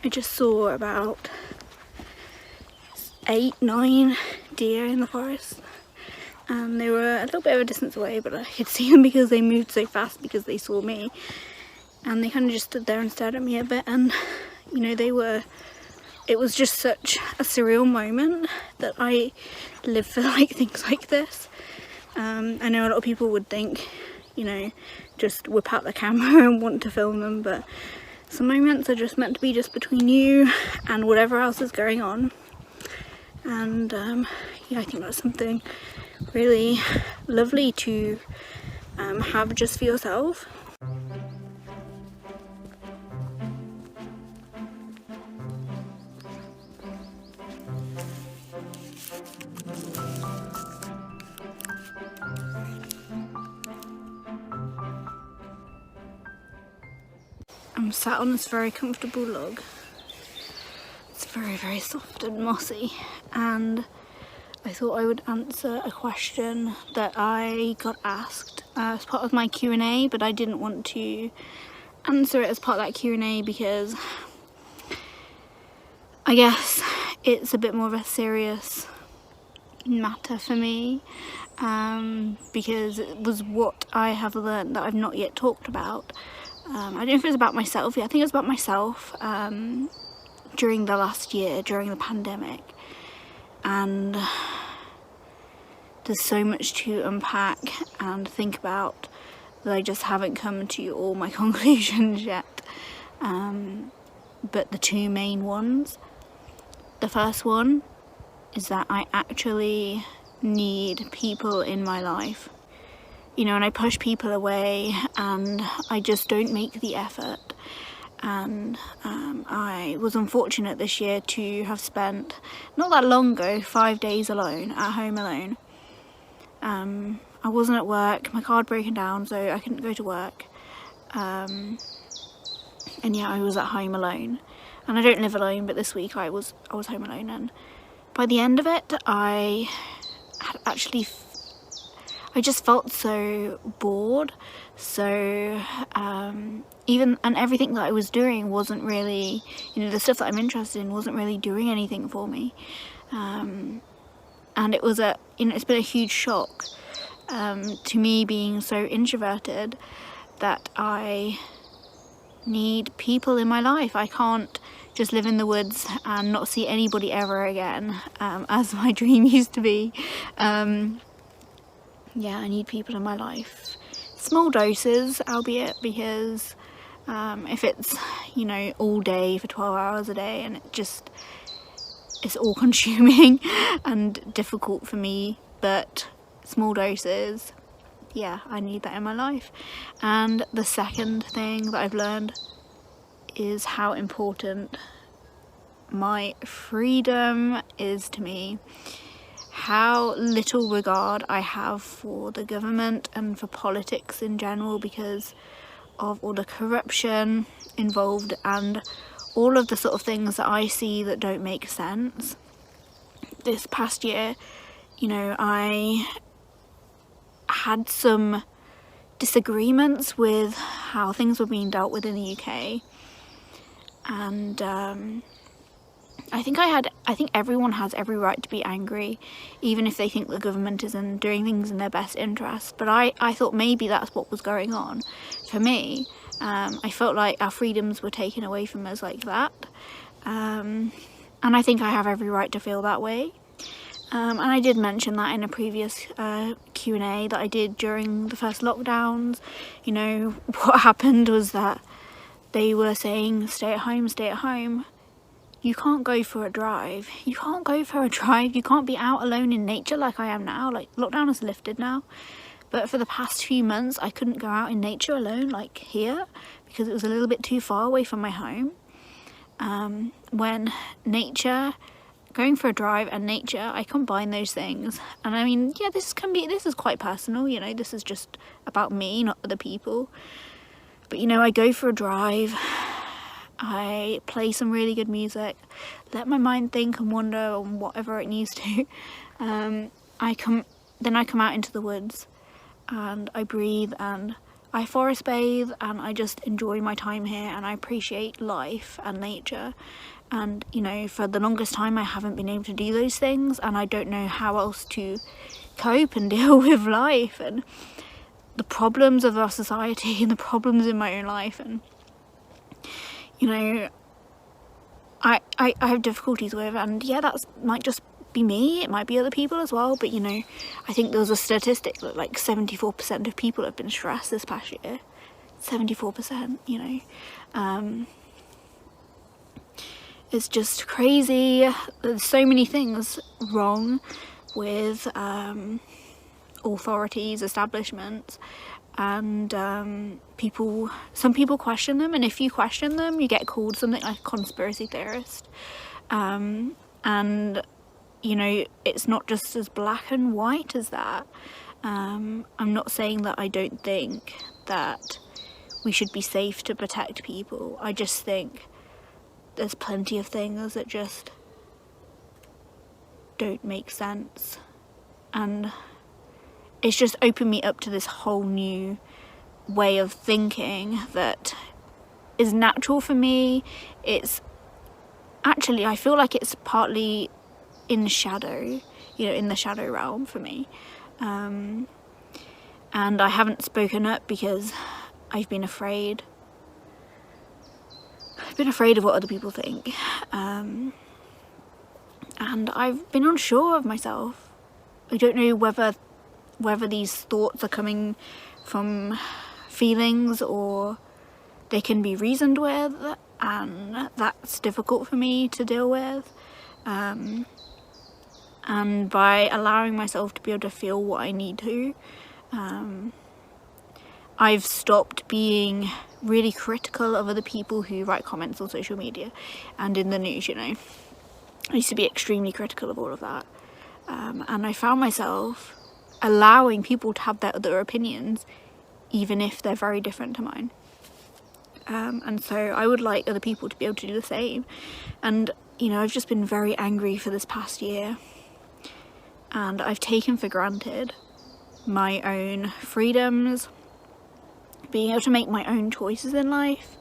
I just saw about 8-9 deer in the forest, and they were a little bit of a distance away, but I could see them because they moved so fast because they saw me, and they kind of just stood there and stared at me a bit. And you know, it was just such a surreal moment that I live for, like, things like this. I know a lot of people would think, you know, just whip out the camera and want to film them, but some moments are just meant to be just between you and whatever else is going on. And yeah, I think that's something really lovely to have just for yourself. I'm sat on this very comfortable log. It's very, very soft and mossy, and I thought I would answer a question that I got asked as part of my Q&A, but I didn't want to answer it as part of that Q&A because I guess it's a bit more of a serious matter for me, because it was what I have learned that I've not yet talked about. I don't know if it's about myself. Yeah, I think it's about myself during the last year, during the pandemic. And there's so much to unpack and think about that I just haven't come to all my conclusions yet. But the two main ones. The first one is that I actually need people in my life. You know, and I push people away and I just don't make the effort. And I was unfortunate this year to have spent, not that long ago, 5 days alone, at home alone. I wasn't at work, my car had broken down, so I couldn't go to work. And yeah, I was at home alone. And I don't live alone, but this week I was home alone, and by the end of it, I just felt so bored. So and everything that I was doing wasn't really, you know, the stuff that I'm interested in wasn't really doing anything for me. And it was it's been a huge shock to me, being so introverted, that I need people in my life. I can't just live in the woods and not see anybody ever again, as my dream used to be. Yeah, I need people in my life. Small doses, albeit, because if it's, you know, all day for 12 hours a day, and it's all consuming and difficult for me, but small doses, yeah, I need that in my life. And the second thing that I've learned is how important my freedom is to me. How little regard I have for the government and for politics in general, because of all the corruption involved and all of the sort of things that I see that don't make sense. This past year, you know, I had some disagreements with how things were being dealt with in the UK, and I think everyone has every right to be angry, even if they think the government isn't doing things in their best interest. But I thought maybe that's what was going on for me. I felt like our freedoms were taken away from us like that. And I think I have every right to feel that way. And I did mention that in a previous Q&A that I did during the first lockdowns. You know, what happened was that they were saying, stay at home, stay at home. You can't go for a drive. You can't go for a drive. You can't be out alone in nature like I am now. Like, lockdown has lifted now. But for the past few months, I couldn't go out in nature alone, like here, because it was a little bit too far away from my home. When nature, going for a drive and nature, I combine those things. And I mean, yeah, this is quite personal, you know, this is just about me, not other people. But, you know, I go for a drive, I play some really good music, let my mind think and wander on whatever it needs to. I come out into the woods and I breathe and I forest bathe and I just enjoy my time here, and I appreciate life and nature. And you know, for the longest time I haven't been able to do those things, and I don't know how else to cope and deal with life and the problems of our society and the problems in my own life. And you know, I have difficulties with, and yeah, that might just be me, it might be other people as well, but you know, I think there was a statistic that like 74% of people have been stressed this past year. 74%, you know. It's just crazy. There's so many things wrong with authorities, establishments, and some people question them, and if you question them you get called something like a conspiracy theorist. And you know, it's not just as black and white as that. I'm not saying that I don't think that we should be safe to protect people. I just think there's plenty of things that just don't make sense, and it's just opened me up to this whole new way of thinking that is natural for me. It's actually, I feel like it's partly in shadow, you know, in the shadow realm for me, and I haven't spoken up because I've been afraid. I've been afraid of what other people think, and I've been unsure of myself. I don't know whether these thoughts are coming from feelings or they can be reasoned with, and that's difficult for me to deal with. And by allowing myself to be able to feel what I need to, I've stopped being really critical of other people who write comments on social media and in the news, you know. I used to be extremely critical of all of that, and I found myself allowing people to have their other opinions even if they're very different to mine, and so I would like other people to be able to do the same. And you know, I've just been very angry for this past year, and I've taken for granted my own freedoms, being able to make my own choices in life,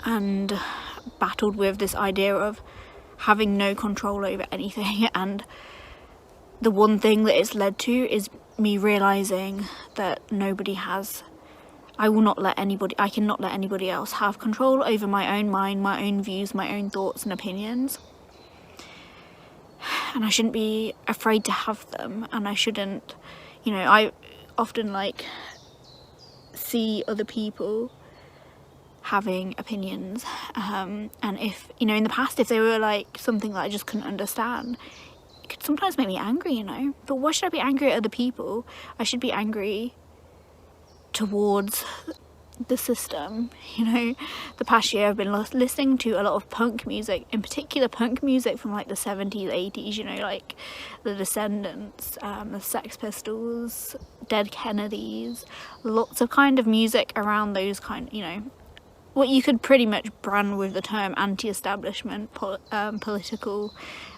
and battled with this idea of having no control over anything. And the one thing that it's led to is me realizing that I cannot let anybody else have control over my own mind, my own views, my own thoughts and opinions. And I shouldn't be afraid to have them, and I shouldn't, you know, I often like see other people having opinions, and if, you know, in the past, if they were like something that I just couldn't understand, it could sometimes make me angry, you know. But why should I be angry at other people? I should be angry towards the system, you know. The past year I've been listening to a lot of punk music, in particular punk music from like the 70s, 80s, you know, like the Descendants, the Sex Pistols, Dead Kennedys, lots of kind of music around those kind, you know, what you could pretty much brand with the term anti-establishment political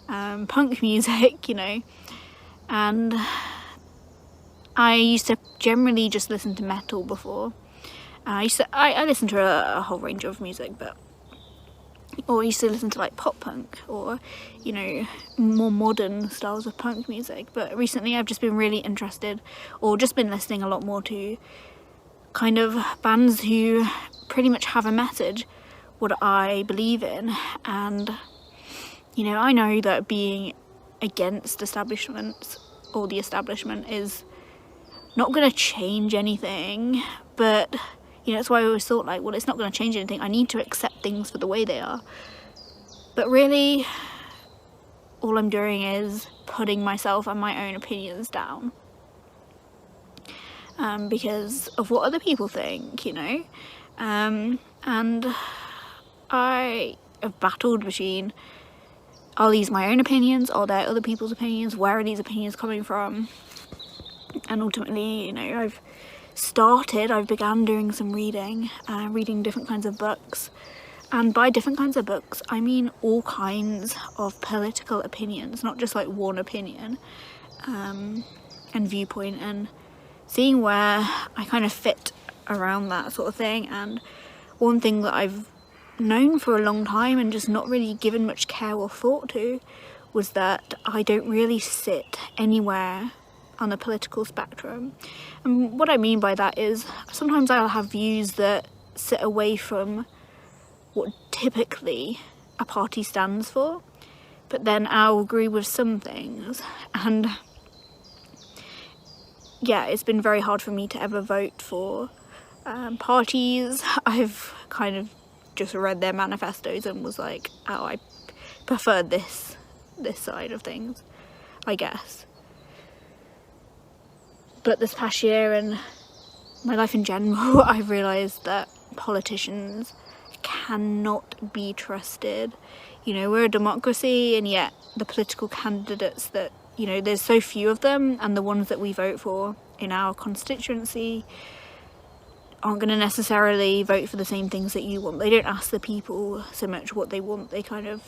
punk music, you know. And I used to generally just listen to metal before. I listened to a whole range of music, or I used to listen to like pop punk, or, you know, more modern styles of punk music. But recently I've just been really interested, or just been listening a lot more to kind of bands who pretty much have a message, what I believe in. And, you know, I know that being against establishments or the establishment is not going to change anything, but you know, that's why I always thought like, well, it's not going to change anything, I need to accept things for the way they are. But really, all I'm doing is putting myself and my own opinions down, because of what other people think, you know. And I have battled between, are these my own opinions, are there other people's opinions, where are these opinions coming from? And ultimately, you know, I've began doing some reading, reading different kinds of books. And by different kinds of books, I mean all kinds of political opinions, not just like one opinion and viewpoint, and seeing where I kind of fit around that sort of thing. And one thing that I've known for a long time and just not really given much care or thought to was that I don't really sit anywhere on the political spectrum. And what I mean by that is sometimes I'll have views that sit away from what typically a party stands for, but then I'll agree with some things. And yeah, it's been very hard for me to ever vote for parties. I've kind of just read their manifestos and was like, oh, I prefer this side of things, I guess. But this past year and my life in general, I've realised that politicians cannot be trusted. You know, we're a democracy, and yet the political candidates that, you know, there's so few of them, and the ones that we vote for in our constituency aren't going to necessarily vote for the same things that you want. They don't ask the people so much what they want, they kind of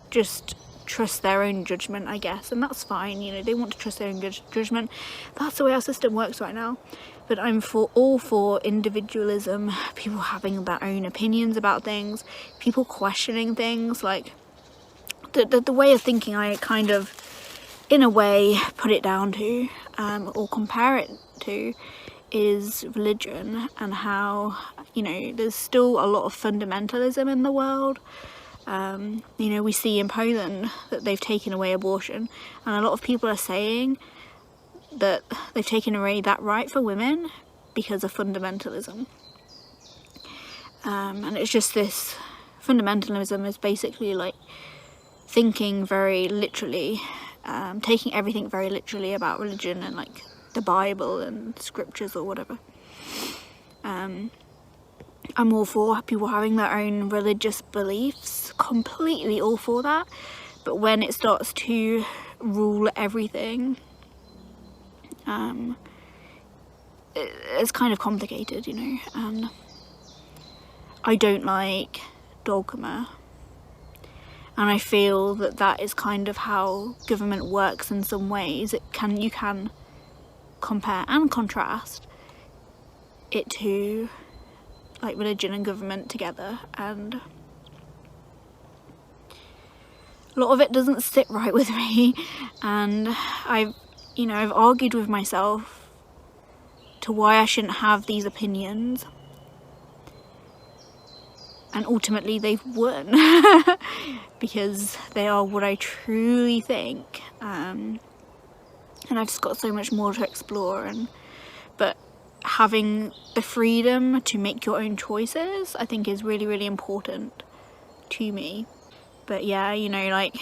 just trust their own judgment, I guess, and that's fine. You know, they want to trust their own judgment. That's the way our system works right now. But I'm all for individualism, people having their own opinions about things, people questioning things. Like the way of thinking I kind of, in a way, put it down to or compare it to is religion, and how, you know, there's still a lot of fundamentalism in the world. You know, we see in Poland that they've taken away abortion, and a lot of people are saying that they've taken away that right for women because of fundamentalism. And it's just this fundamentalism is basically like thinking very literally, taking everything very literally about religion and like the Bible and scriptures or whatever. I'm all for people having their own religious beliefs, completely all for that. But when it starts to rule everything, it's kind of complicated, you know. And I don't like dogma, and I feel that that is kind of how government works in some ways. You can compare and contrast it to like religion and government together, and a lot of it doesn't sit right with me. And I've argued with myself to why I shouldn't have these opinions, and ultimately they've won because they are what I truly think, and I've just got so much more to explore. But having the freedom to make your own choices, I think, is really, really important to me. But yeah, you know, like,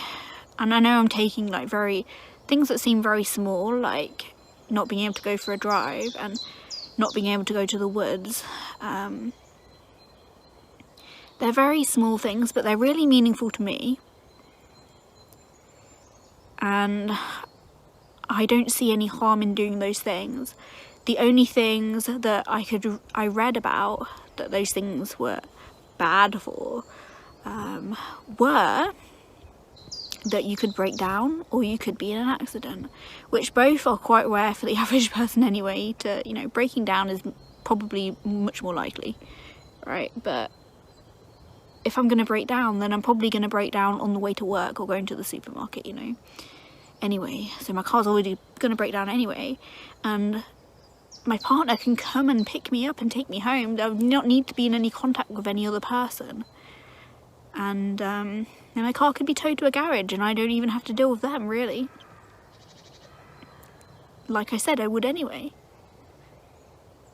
and I know I'm taking like things that seem very small, like not being able to go for a drive and not being able to go to the woods. They're very small things, but they're really meaningful to me. And I don't see any harm in doing those things. The only things that I read about that those things were bad for were that you could break down or you could be in an accident, which both are quite rare for the average person anyway. You know, breaking down is probably much more likely, right? But if I'm going to break down, then I'm probably going to break down on the way to work or going to the supermarket, you know. Anyway, so my car's already going to break down anyway, and my partner can come and pick me up and take me home. I would not need to be in any contact with any other person. And my car could be towed to a garage and I don't even have to deal with them, really. Like I said, I would anyway.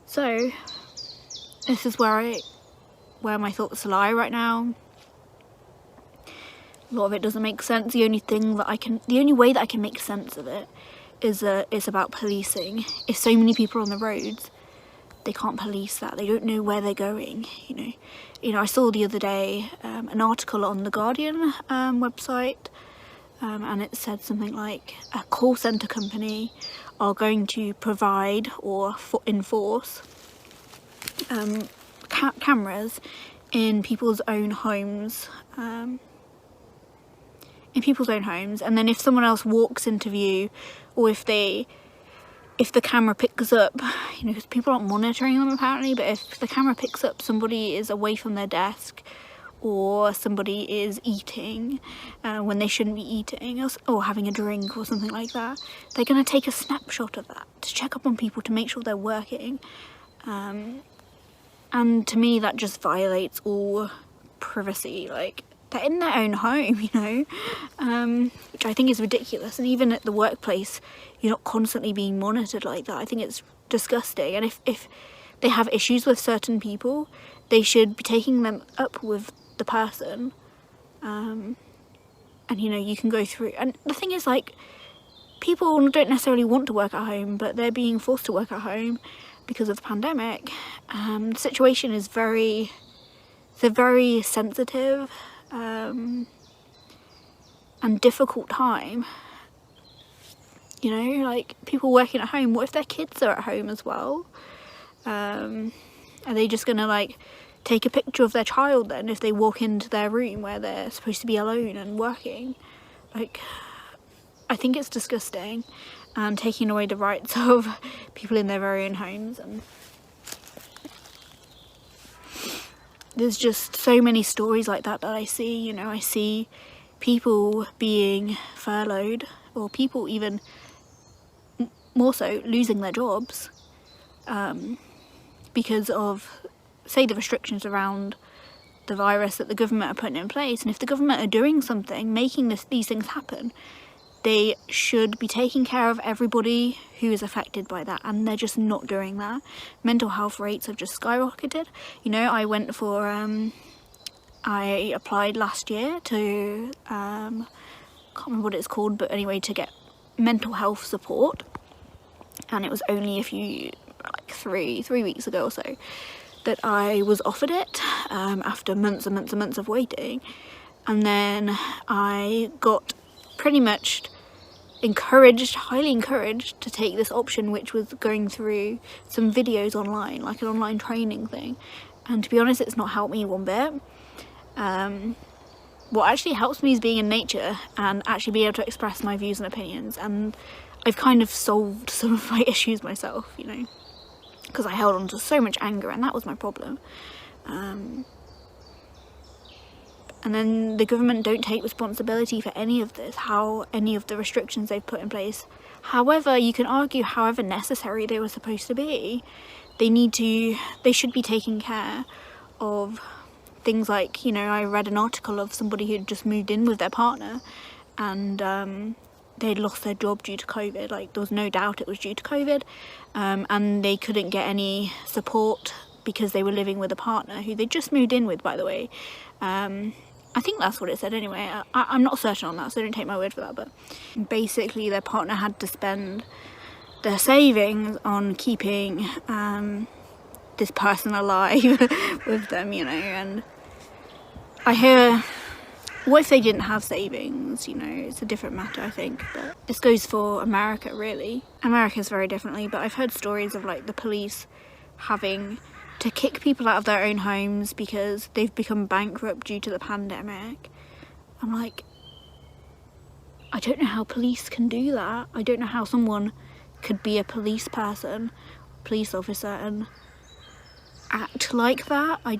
So this is where my thoughts lie right now. A lot of it doesn't make sense. The only way that I can make sense of it is about policing. If so many people are on the roads, they can't police that. They don't know where they're going, you know. I saw the other day an article on the Guardian website, and it said something like a call centre company are going to provide or enforce cameras in people's own homes. And then if someone else walks into view, or if they if the camera picks up, you know, because people aren't monitoring them apparently, but if the camera picks up somebody is away from their desk, or somebody is eating when they shouldn't be eating, or having a drink or something like that, they're going to take a snapshot of that to check up on people to make sure they're working. And to me that just violates all privacy. Like, they're in their own home, you know, which I think is ridiculous. And even at the workplace, you're not constantly being monitored like that. I think it's disgusting. And if they have issues with certain people, they should be taking them up with the person, and you know, you can go through. And the thing is, like, people don't necessarily want to work at home, but they're being forced to work at home because of the pandemic. The situation is it's a very sensitive and difficult time, you know, like, people working at home. What if their kids are at home as well? Are they just gonna, like, take a picture of their child then if they walk into their room where they're supposed to be alone and working? Like, I think it's disgusting, and taking away the rights of people in their very own homes. And there's just so many stories like that I see. You know, I see people being furloughed, or people even more so losing their jobs because of, say, the restrictions around the virus that the government are putting in place. And if the government are doing something, making these things happen, they should be taking care of everybody who is affected by that, and they're just not doing that. Mental health rates have just skyrocketed. You know, I went for I applied last year to can't remember what it's called, but anyway, to get mental health support, and it was only like three weeks ago or so that I was offered it, after months and months and months of waiting. And then I got pretty much highly encouraged to take this option, which was going through some videos online, like an online training thing. And to be honest, it's not helped me one bit. What actually helps me is being in nature and actually being able to express my views and opinions. And I've kind of solved some of my issues myself, you know, because I held on to so much anger, and that was my problem. And then the government don't take responsibility for any of this, any of the restrictions they've put in place. However, you can argue however necessary they were supposed to be, they should be taking care of things like, you know, I read an article of somebody who'd just moved in with their partner, and they'd lost their job due to COVID. Like, there was no doubt it was due to COVID, and they couldn't get any support because they were living with a partner who they just moved in with, by the way. I think that's what it said anyway. I'm not certain on that, so don't take my word for that, but basically their partner had to spend their savings on keeping this person alive with them, you know. And I hear, what if they didn't have savings? You know, it's a different matter, I think. But this goes for America, really. America's very differently, but I've heard stories of, like, the police having to kick people out of their own homes because they've become bankrupt due to the pandemic. I'm like, I don't know how police can do that. I don't know how someone could be a police officer, and act like that. I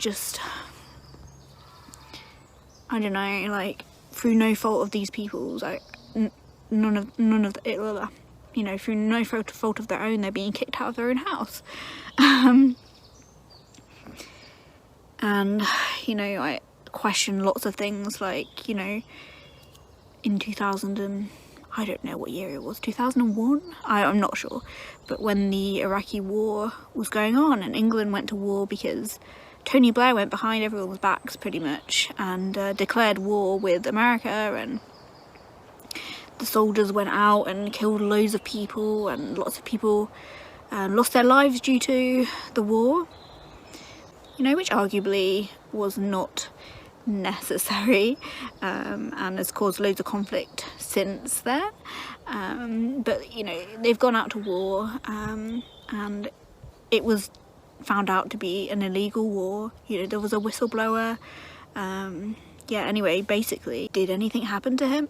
don't know, like, through no fault of these people's, like, none of it, you know, through no fault of their own, they're being kicked out of their own house. And, you know, I question lots of things, like, you know, in 2000 and I don't know what year it was, 2001? I'm not sure. But when the Iraqi war was going on and England went to war because Tony Blair went behind everyone's backs pretty much and declared war with America, and the soldiers went out and killed loads of people, and lots of people lost their lives due to the war, you know, which arguably was not necessary, and has caused loads of conflict since then, but, you know, they've gone out to war, and it was found out to be an illegal war. You know, there was a whistleblower. Yeah, anyway, basically, did anything happen to him?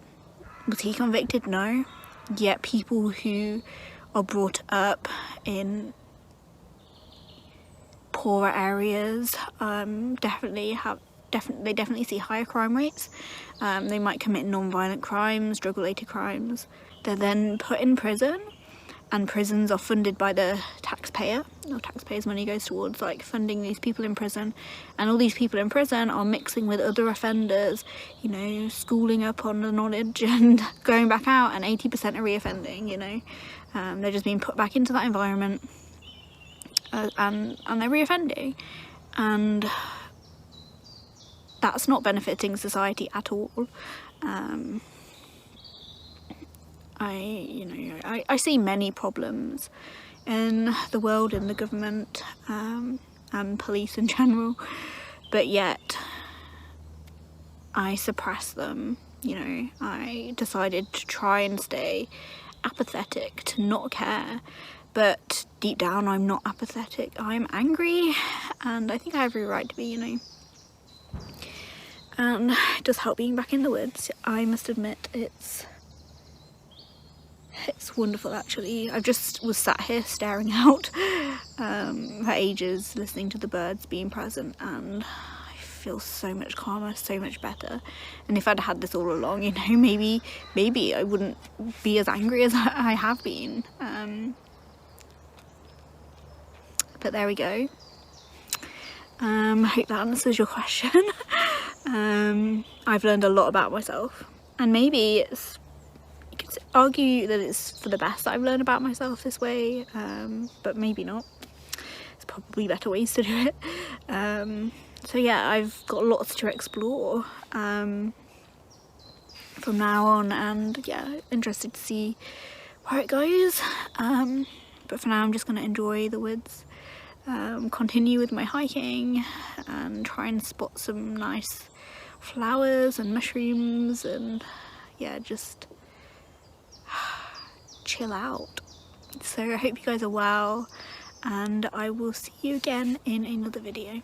Was he convicted? No. Yet people who are brought up in poorer areas definitely see higher crime rates. They might commit non-violent crimes, drug-related crimes. They're then put in prison, and prisons are funded by the taxpayer, or taxpayers' money goes towards like funding these people in prison, and all these people in prison are mixing with other offenders, you know, schooling up on the knowledge and going back out, and 80% are reoffending, you know. They're just being put back into that environment, and they're reoffending, and that's not benefiting society at all. I see many problems in the world, in the government, and police in general, but yet I suppress them. You know, I decided to try and stay apathetic, to not care, but deep down I'm not apathetic. I'm angry, and I think I have every right to be, you know. And it does help being back in the woods. I must admit, it's wonderful actually. I just was sat here staring out for ages, listening to the birds, being present, and I feel so much calmer, so much better. And if I'd had this all along, you know, maybe I wouldn't be as angry as I have been. But there we go. I hope that answers your question. I've learned a lot about myself, and maybe you could argue that it's for the best that I've learned about myself this way, but maybe not. There's probably better ways to do it. So yeah, I've got lots to explore from now on, and yeah, interested to see where it goes. But for now I'm just going to enjoy the woods, continue with my hiking, and try and spot some nice flowers and mushrooms, and yeah, just chill out. So I hope you guys are well, and I will see you again in another video.